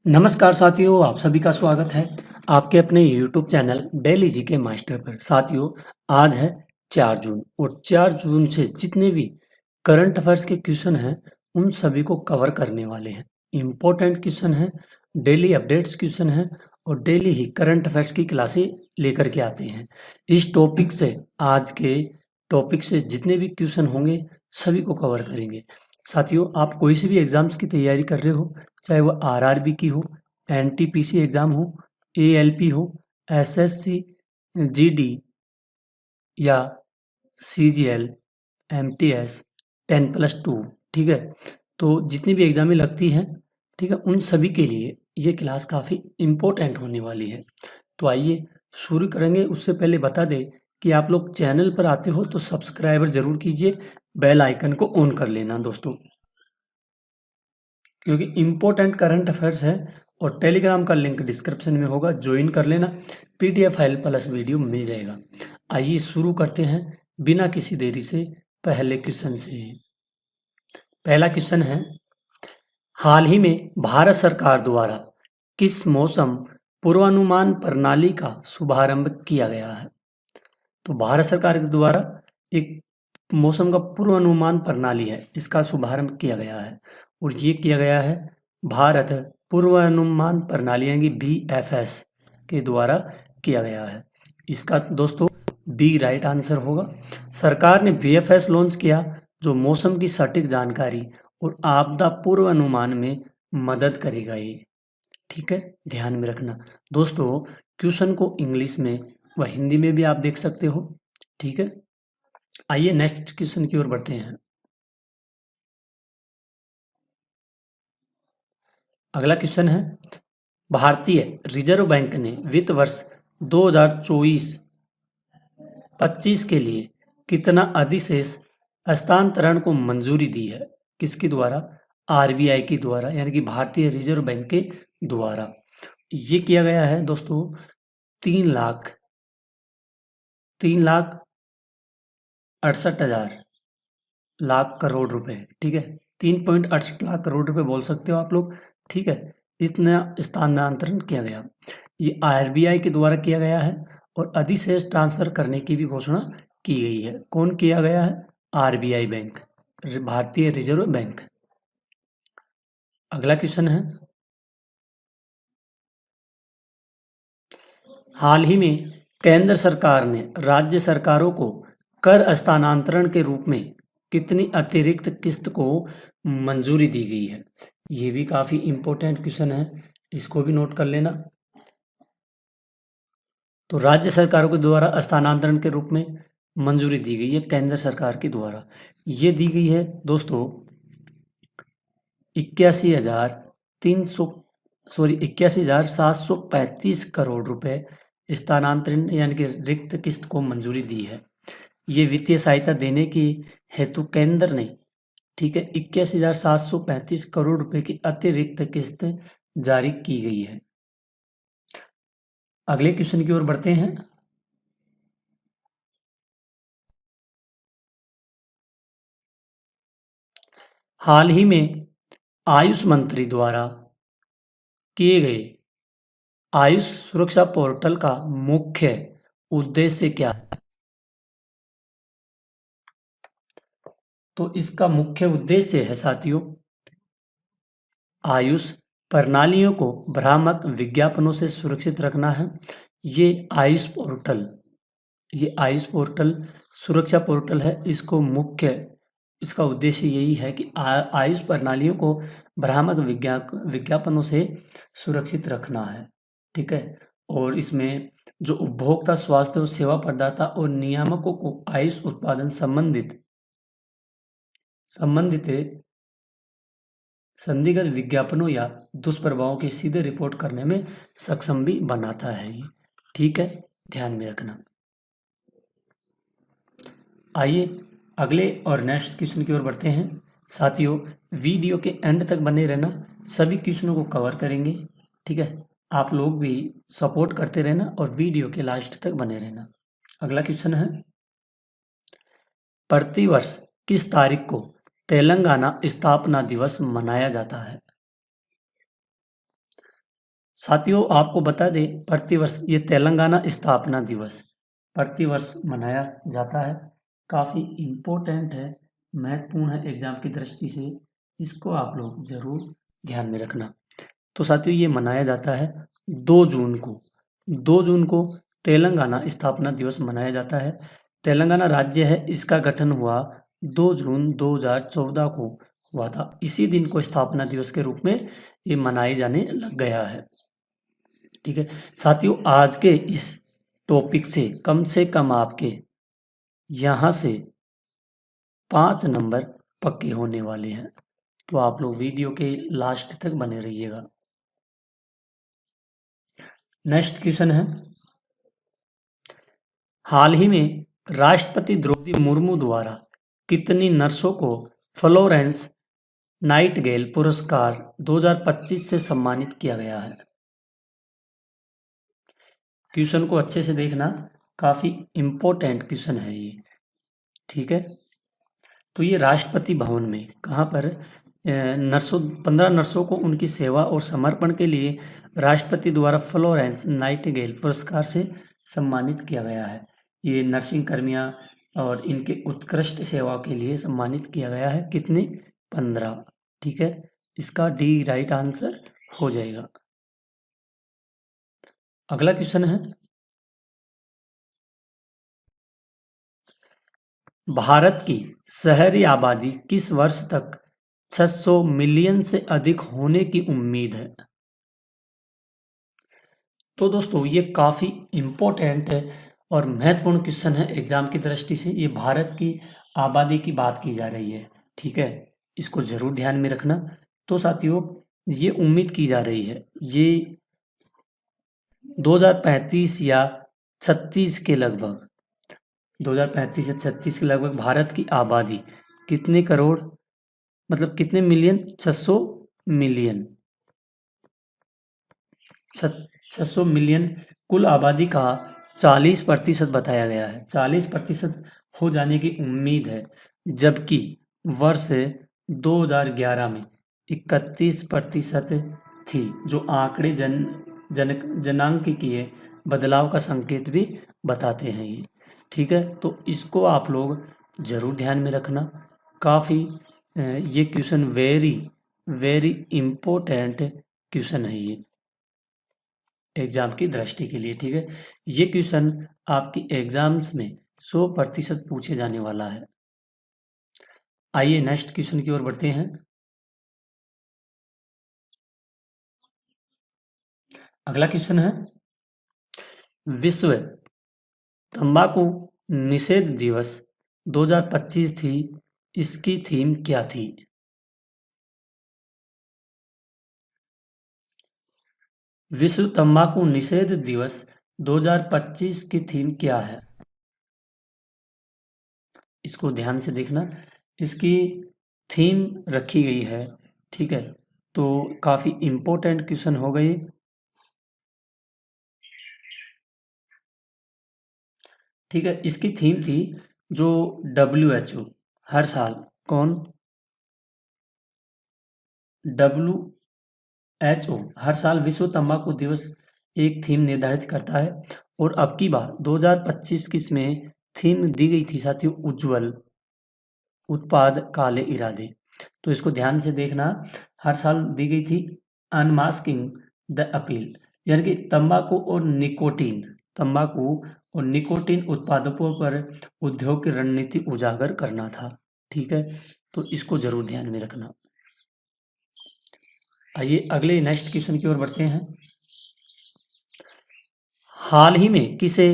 नमस्कार साथियों, आप सभी का स्वागत है आपके अपने YouTube channel daily GK master पर। साथियों, आज है 4 जून और 4 जून से जितने भी करंट अफेयर्स के क्वेश्चन हैं, उन सभी को कवर करने वाले हैं। इम्पोर्टेंट क्वेश्चन हैं, डेली अपडेट्स क्वेश्चन हैं और डेली ही करंट अफेयर्स की क्लासें लेकर के आते हैं। इस टॉपिक से आज के टॉपिक से जितने भी क्वेश्चन होंगे, सभी को कवर करेंगे। साथियों, आप कोई सी भी एग्ज़ाम्स की तैयारी कर रहे हो, चाहे वो आरआरबी की हो, एनटीपीसी एग्ज़ाम हो, एएलपी हो, एसएससी, जीडी या सीजीएल, एमटीएस, 10+2, ठीक है? तो जितनी भी एग्ज़ामें लगती हैं, ठीक है? उन सभी के लिए ये क्लास काफ़ी इम्पोर्टेंट होने वाली है। तो आइए शुरू करेंगे। उससे पहले बता दें कि आप लोग चैनल पर आते हो तो सब्सक्राइबर ज़रूर कीजिए, बेल आइकन को ऑन कर लेना दोस्तों। क्योंकि इम्पोर्टेंट करंट अफेयर्स है और टेलीग्राम का लिंक डिस्क्रिप्शन में होगा, ज्वाइन कर लेना। पीडीएफ फाइल प्लस वीडियो मिल जाएगा। आइए शुरू करते हैं बिना किसी देरी से पहले क्वेश्चन से। पहला क्वेश्चन है, हाल ही में भारत सरकार द्वारा किस मौसम पूर्वानुमान प्रणाली का शुभारंभ किया गया है? तो भारत सरकार के द्वारा एक मौसम का पूर्वानुमान प्रणाली है, इसका शुभारंभ किया गया है और ये किया गया है भारत पूर्वानुमान प्रणाली यानी बीएफएस के द्वारा किया गया है। इसका दोस्तों बी राइट आंसर होगा। सरकार ने बीएफएस लॉन्च किया जो मौसम की सटीक जानकारी और आपदा पूर्वानुमान में मदद करेगा ये, ठीक है, ध्यान में रखना। दोस्तों, क्वेश्चन को इंग्लिश में व हिंदी में भी आप देख सकते हो, ठीक है। आइए नेक्स्ट क्वेश्चन की ओर बढ़ते हैं। अगला क्वेश्चन है, भारतीय रिजर्व बैंक ने वित्त वर्ष 2024-25 के लिए कितना अधिशेष हस्तांतरण को मंजूरी दी है? किसके द्वारा? आरबीआई के द्वारा, यानी कि भारतीय रिजर्व बैंक के द्वारा। ये किया गया है दोस्तों 3,68,000 लाख करोड़ रुपए, ठीक है। 3.68 लाख करोड़ रुपए बोल सकते हो आप लोग, ठीक है। इतना स्थानांतरण किया गया, ये आरबीआई के द्वारा किया गया है और अधिशेष ट्रांसफर करने की भी घोषणा की गई है। कौन किया गया है? आरबीआई बैंक, भारतीय रिजर्व बैंक। अगला क्वेश्चन है, हाल ही में केंद्र सरकार ने राज्य सरकारों को कर हस्तांतरण के रूप में कितनी अतिरिक्त किस्त को मंजूरी दी गई है? ये भी काफी इंपॉर्टेंट क्वेश्चन है, इसको भी नोट कर लेना। तो राज्य सरकारों के द्वारा हस्तांतरण के रूप में मंजूरी दी गई है केंद्र सरकार के द्वारा। ये दी गई है दोस्तों 81,735 करोड़ रुपए स्थानांतरण यानी कि रिक्त किस्त को मंजूरी दी है। ये वित्तीय सहायता देने की हेतु केंद्र ने, ठीक है, 81,735 करोड़ रुपए की अतिरिक्त किस्त जारी की गई है। अगले क्वेश्चन की ओर बढ़ते हैं। हाल ही में आयुष मंत्री द्वारा किए गए आयुष सुरक्षा पोर्टल का मुख्य उद्देश्य क्या है? तो इसका मुख्य उद्देश्य है साथियों, आयुष प्रणालियों को भ्रामक विज्ञापनों से सुरक्षित रखना है। ये आयुष पोर्टल, ये आयुष पोर्टल सुरक्षा पोर्टल है। इसका उद्देश्य यही है कि आयुष प्रणालियों को भ्रामक विज्ञापनों से सुरक्षित रखना है, ठीक है। और इसमें जो उपभोक्ता स्वास्थ्य और सेवा प्रदाता और नियामकों को आयुष उत्पादन संबंधित संदिग्ध विज्ञापनों या दुष्प्रभावों की सीधे रिपोर्ट करने में सक्षम भी बनाता है ये, ठीक है, ध्यान में रखना। आइए अगले और नेक्स्ट क्वेश्चन की ओर बढ़ते हैं। साथियों, वीडियो के एंड तक बने रहना, सभी क्वेश्चनों को कवर करेंगे, ठीक है। आप लोग भी सपोर्ट करते रहना और वीडियो के लास्ट तक बने रहना। अगला क्वेश्चन है, प्रतिवर्ष किस तारीख को तेलंगाना स्थापना दिवस मनाया जाता है? साथियों आपको बता दें प्रतिवर्ष ये तेलंगाना स्थापना दिवस प्रतिवर्ष मनाया जाता है। काफ़ी इम्पोर्टेंट है, महत्वपूर्ण है एग्जाम की दृष्टि से, इसको आप लोग जरूर ध्यान में रखना। तो साथियों ये मनाया जाता है 2 जून को। 2 जून को तेलंगाना स्थापना दिवस मनाया जाता है। तेलंगाना राज्य है, इसका गठन हुआ 2 जून 2014 को हुआ था। इसी दिन को स्थापना दिवस के रूप में ये मनाए जाने लग गया है। ठीक है साथियों, आज के इस टॉपिक से कम आपके यहाँ से 5 नंबर पक्के होने वाले हैं, तो आप लोग वीडियो के लास्ट तक बने रहिएगा। नेक्स्ट क्वेश्चन है, हाल ही में राष्ट्रपति द्रौपदी मुर्मू द्वारा कितनी नर्सों को फ्लोरेंस नाइटगेल पुरस्कार 2025 से सम्मानित किया गया है? क्वेश्चन को अच्छे से देखना, काफी इंपॉर्टेंट क्वेश्चन है ये। ठीक है, तो ये राष्ट्रपति भवन में कहाँ पर 15 नर्सों को उनकी सेवा और समर्पण के लिए राष्ट्रपति द्वारा फ्लोरेंस नाइटिंगेल पुरस्कार से सम्मानित किया गया है। ये नर्सिंग कर्मियाँ और इनके उत्कृष्ट सेवा के लिए सम्मानित किया गया है। कितने? 15। ठीक है, इसका डी राइट आंसर हो जाएगा। अगला क्वेश्चन है, भारत की शहरी आबादी किस वर्ष तक 600 मिलियन से अधिक होने की उम्मीद है? तो दोस्तों ये काफ़ी इम्पोर्टेंट है और महत्वपूर्ण क्वेश्चन है एग्जाम की दृष्टि से। ये भारत की आबादी की बात की जा रही है। ठीक है, इसको जरूर ध्यान में रखना। तो साथियों ये उम्मीद की जा रही है ये 2035 या 36 के लगभग 2035 या 36 के लगभग भारत की आबादी कितने करोड़, मतलब कितने मिलियन? 600 मिलियन। 600 मिलियन कुल आबादी का 40% बताया गया है। 40% हो जाने की उम्मीद है, जबकि वर्ष 2011 में 31% थी, जो आंकड़े जनांकीय बदलाव का संकेत भी बताते हैं ये। ठीक है, तो इसको आप लोग जरूर ध्यान में रखना। काफ़ी ये क्वेश्चन वेरी इम्पोर्टेंट क्वेश्चन है ये एग्जाम की दृष्टि के लिए। ठीक है, ये क्वेश्चन आपकी एग्जाम्स में 100% पूछे जाने वाला है। आइए नेक्स्ट क्वेश्चन की ओर बढ़ते हैं। अगला क्वेश्चन है, विश्व तंबाकू निषेध दिवस 2025 थी, इसकी थीम क्या थी? विश्व तंबाकू निषेध दिवस 2025 की थीम क्या है? इसको ध्यान से देखना, इसकी थीम रखी गई है। ठीक है, तो काफ़ी इम्पोर्टेंट क्वेश्चन हो गई। ठीक है, इसकी थीम थी जो WHO हर साल, कौन? WHO हर साल विश्व तंबाकू दिवस एक थीम निर्धारित करता है, और अब की बार 2025 की इसमें थीम दी गई थी साथियों, उज्जवल उत्पाद काले इरादे। तो इसको ध्यान से देखना, हर साल दी गई थी अनमास्किंग द अपील, यानी कि तंबाकू और निकोटीन उत्पादकों पर उद्योग की रणनीति उजागर करना था। ठीक है, तो इसको जरूर ध्यान में रखना। आइए अगले नेक्स्ट क्वेश्चन की ओर बढ़ते हैं। हाल ही में किसे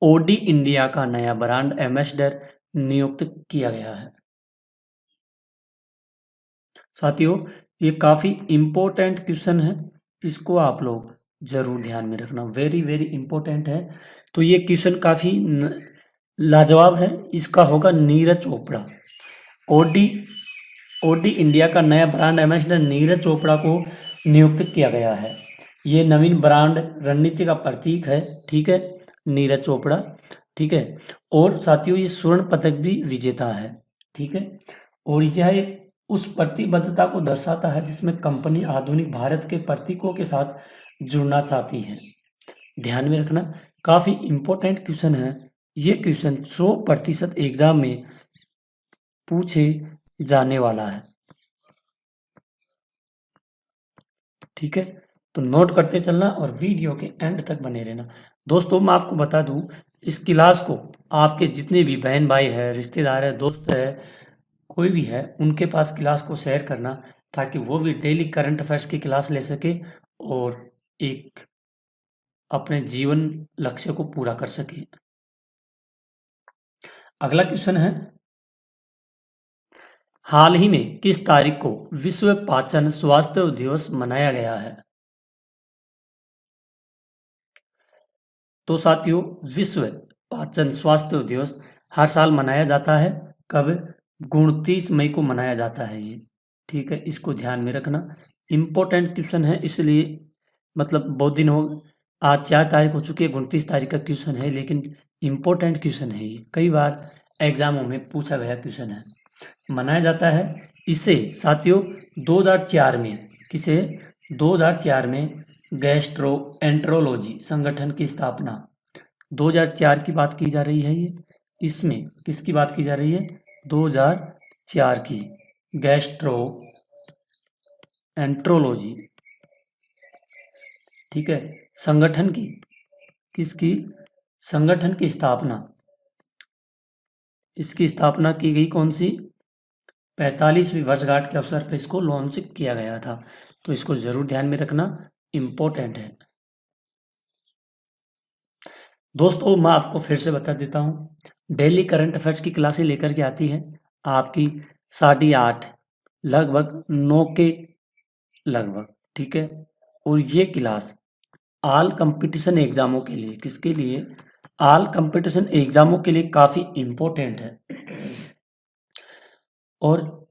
ओडी इंडिया का नया ब्रांड एम्बेसडर नियुक्त किया गया है? साथियों ये काफ़ी इम्पोर्टेंट क्वेश्चन है, इसको आप लोग जरूर ध्यान में रखना, वेरी इम्पोर्टेंट है। तो ये क्वेश्चन काफ़ी लाजवाब है, इसका होगा नीरज चोपड़ा। ओडी इंडिया का नया ब्रांड एम्बेसडर नीरज चोपड़ा को नियुक्त किया गया है। ये नवीन ब्रांड रणनीति का प्रतीक है। ठीक है, नीरज चोपड़ा। ठीक है, और साथियों ये स्वर्ण पदक भी विजेता है। ठीक है, और यह उस प्रतिबद्धता को दर्शाता है जिसमें कंपनी आधुनिक भारत के प्रतीकों के साथ जुड़ना चाहती हैं। ध्यान में रखना, काफ़ी इम्पोर्टेंट क्वेश्चन है। ये क्वेश्चन 100% एग्जाम में पूछे जाने वाला है। ठीक है, तो नोट करते चलना और वीडियो के एंड तक बने रहना। दोस्तों मैं आपको बता दूं, इस क्लास को आपके जितने भी बहन भाई है, रिश्तेदार है, दोस्त है, कोई भी है, उनके पास क्लास को शेयर करना, ताकि वो भी डेली करंट अफेयर्स की क्लास ले सके और एक अपने जीवन लक्ष्य को पूरा कर सके। अगला क्वेश्चन है, हाल ही में किस तारीख को विश्व पाचन स्वास्थ्य दिवस मनाया गया है? तो साथियों, विश्व पाचन स्वास्थ्य दिवस हर साल मनाया जाता है। कब? 29 मई को मनाया जाता है ये। ठीक है, इसको ध्यान में रखना, इम्पोर्टेंट क्वेश्चन है, इसलिए मतलब बहुत दिन हो, आज 4 तारीख हो चुकी है, 29 तारीख का क्वेश्चन है, लेकिन इम्पोर्टेंट क्वेश्चन है ये, कई बार एग्जामों में पूछा गया क्वेश्चन है। मनाया जाता है इसे साथियों 2004 में, किसे? 2004 में गैस्ट्रोएंटरोलॉजी संगठन की स्थापना 2004 की बात की जा रही है ये। इसमें किसकी बात की जा रही है? 2004 की गैस्ट्रो एंट्रोलॉजी, ठीक है, संगठन की, किसकी? संगठन की स्थापना, इसकी स्थापना की गई कौन सी? 45वीं वर्षगांठ के अवसर पर इसको लॉन्च किया गया था। तो इसको जरूर ध्यान में रखना, इम्पोर्टेंट है। दोस्तों मैं आपको फिर से बता देता हूँ, डेली करंट अफेयर्स की क्लासें लेकर के आती है आपकी 8:30 लगभग 9 के लगभग। ठीक है, और ये क्लास ऑल कंपटीशन एग्जामों के लिए, किसके लिए? ऑल कंपटीशन एग्जामों के लिए काफ़ी इम्पोर्टेंट है। और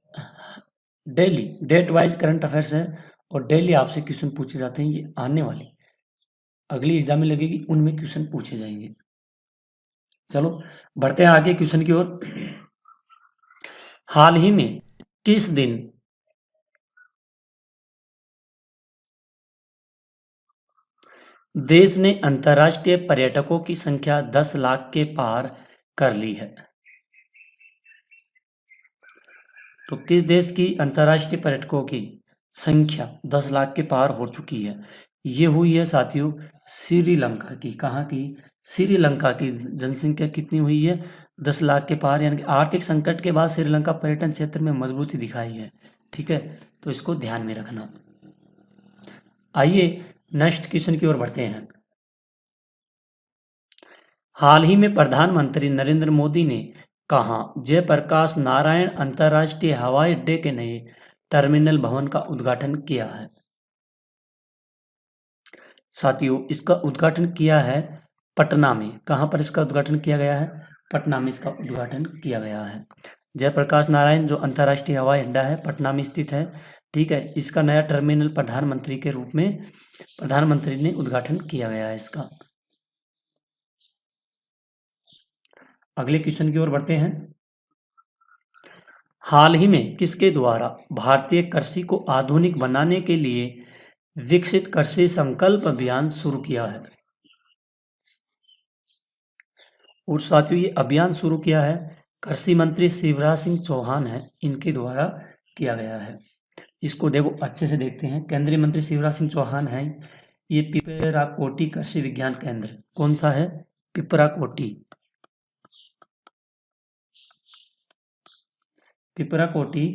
daily date wise current affairs है और डेली आपसे क्वेश्चन पूछे जाते हैं। ये आने वाली अगली एग्जाम में लगेगी, उनमें क्वेश्चन पूछे जाएंगे। चलो बढ़ते हैं आगे क्वेश्चन की ओर। हाल ही में किस दिन देश ने अंतर्राष्ट्रीय पर्यटकों की संख्या 10 लाख के पार कर ली है? तो किस देश की अंतर्राष्ट्रीय पर्यटकों की संख्या 10 लाख के पार हो चुकी है? ये हुई है साथियों श्रीलंका की। कहाँ की? श्रीलंका की जनसंख्या कितनी हुई है? 10 लाख के पार, यानी कि आर्थिक संकट के बाद श्रीलंका पर्यटन क्षेत्र में मजबूती दिखाई है। ठीक है, तो इसको ध्यान में रखना। आइए नेक्स्ट क्वेश्चन की ओर बढ़ते हैं। हाल ही में प्रधानमंत्री नरेंद्र मोदी ने कहाँ जयप्रकाश नारायण अंतर्राष्ट्रीय हवाई अड्डे के नए टर्मिनल भवन का उद्घाटन किया है? साथियों इसका उद्घाटन किया है पटना में। कहाँ पर इसका उद्घाटन किया गया है? पटना में इसका उद्घाटन किया गया है। जयप्रकाश नारायण जो अंतर्राष्ट्रीय हवाई अड्डा है पटना में स्थित है। ठीक है, इसका नया टर्मिनल प्रधानमंत्री के रूप में प्रधानमंत्री ने उद्घाटन किया गया है इसका। अगले क्वेश्चन की ओर बढ़ते हैं। हाल ही में किसके द्वारा भारतीय कृषि को आधुनिक बनाने के लिए विकसित कृषि संकल्प अभियान शुरू किया है? और साथियों ये अभियान शुरू किया है कृषि मंत्री शिवराज सिंह चौहान है, इनके द्वारा किया गया है। इसको देखो अच्छे से देखते हैं। केंद्रीय मंत्री शिवराज सिंह चौहान है। ये पिपराकोटी कृषि विज्ञान केंद्र, कौन सा है? पिपराकोटी। पिपराकोटी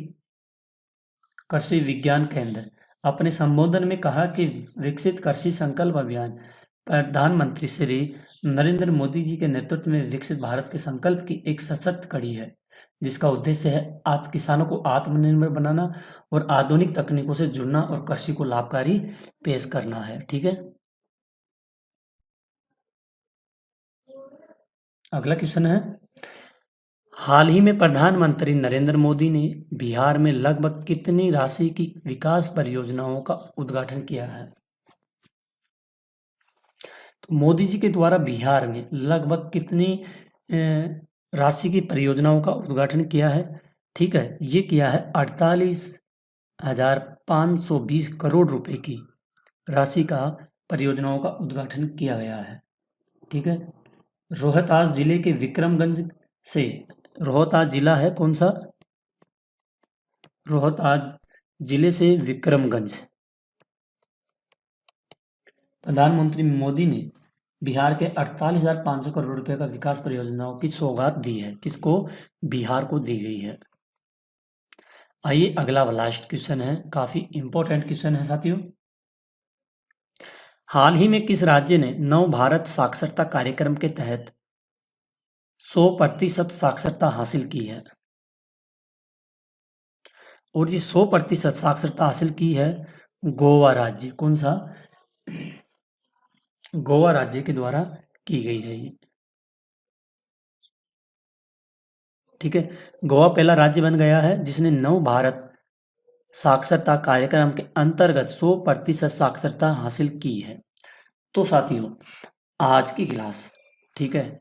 कृषि विज्ञान केंद्र अपने संबोधन में कहा कि विकसित कृषि संकल्प अभियान प्रधानमंत्री श्री नरेंद्र मोदी जी के नेतृत्व में विकसित भारत के संकल्प की एक सशक्त कड़ी है, जिसका उद्देश्य है किसानों को आत्मनिर्भर बनाना और आधुनिक तकनीकों से जुड़ना और कृषि को लाभकारी पेश करना है। ठीक है, अगला क्वेश्चन है, हाल ही में प्रधानमंत्री नरेंद्र मोदी ने बिहार में लगभग कितनी राशि की विकास परियोजनाओं का उद्घाटन किया है? तो मोदी जी के द्वारा बिहार में लगभग कितनी राशि की परियोजनाओं का उद्घाटन किया है? ठीक है, ये किया है 48,520 करोड़ रुपए की राशि का परियोजनाओं का उद्घाटन किया गया है। ठीक है। रोहतास जिले के विक्रमगंज से, रोहतास जिला है कौन सा? रोहतास जिले से विक्रमगंज। प्रधानमंत्री मोदी ने बिहार के 48,500 करोड़ रुपए का विकास परियोजनाओं की सौगात दी है। किसको? बिहार को दी गई है। आइए अगला लास्ट क्वेश्चन है, काफी इंपॉर्टेंट क्वेश्चन है साथियों। हाल ही में किस राज्य ने नव भारत साक्षरता कार्यक्रम के तहत 100% साक्षरता हासिल की है? और ये 100% साक्षरता हासिल की है गोवा राज्य। कौन सा? गोवा राज्य के द्वारा की गई है ये। ठीक है। गोवा पहला राज्य बन गया है जिसने नव भारत साक्षरता कार्यक्रम के अंतर्गत 100% साक्षरता हासिल की है। तो साथियों, आज की क्लास, ठीक है,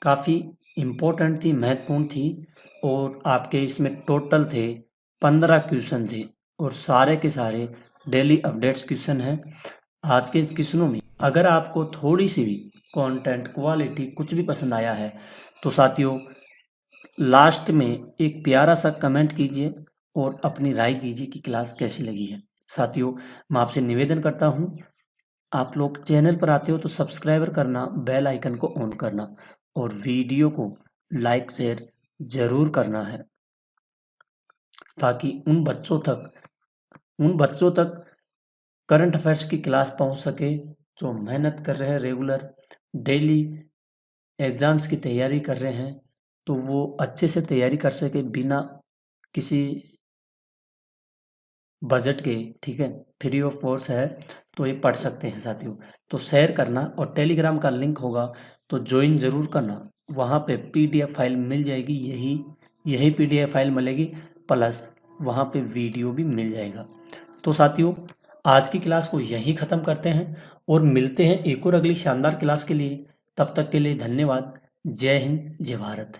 काफ़ी इम्पोर्टेंट थी, महत्वपूर्ण थी, और आपके इसमें टोटल थे 15 क्वेश्चन थे, और सारे के सारे डेली अपडेट्स क्वेश्चन हैं। आज के इस क्वेश्चनों में अगर आपको थोड़ी सी भी कंटेंट, क्वालिटी कुछ भी पसंद आया है तो साथियों लास्ट में एक प्यारा सा कमेंट कीजिए और अपनी राय दीजिए कि क्लास कैसी लगी है। साथियों, मैं आपसे निवेदन करता हूँ, आप लोग चैनल पर आते हो तो सब्सक्राइबर करना, बेल आइकन को ऑन करना, और वीडियो को लाइक शेयर जरूर करना है, ताकि उन बच्चों तक करंट अफेयर्स की क्लास पहुंच सके जो मेहनत कर रहे हैं, रेगुलर डेली एग्ज़ाम्स की तैयारी कर रहे हैं, तो वो अच्छे से तैयारी कर सके बिना किसी बजट के। ठीक है, फ्री ऑफ कॉस्ट है, तो ये पढ़ सकते हैं साथियों। तो शेयर करना, और टेलीग्राम का लिंक होगा तो ज्वाइन ज़रूर करना। वहाँ पे पीडीएफ फाइल मिल जाएगी, यही पीडीएफ फाइल मिलेगी, प्लस वहाँ पे वीडियो भी मिल जाएगा। तो साथियों, आज की क्लास को यहीं ख़त्म करते हैं और मिलते हैं एक और अगली शानदार क्लास के लिए। तब तक के लिए धन्यवाद। जय हिंद, जय भारत।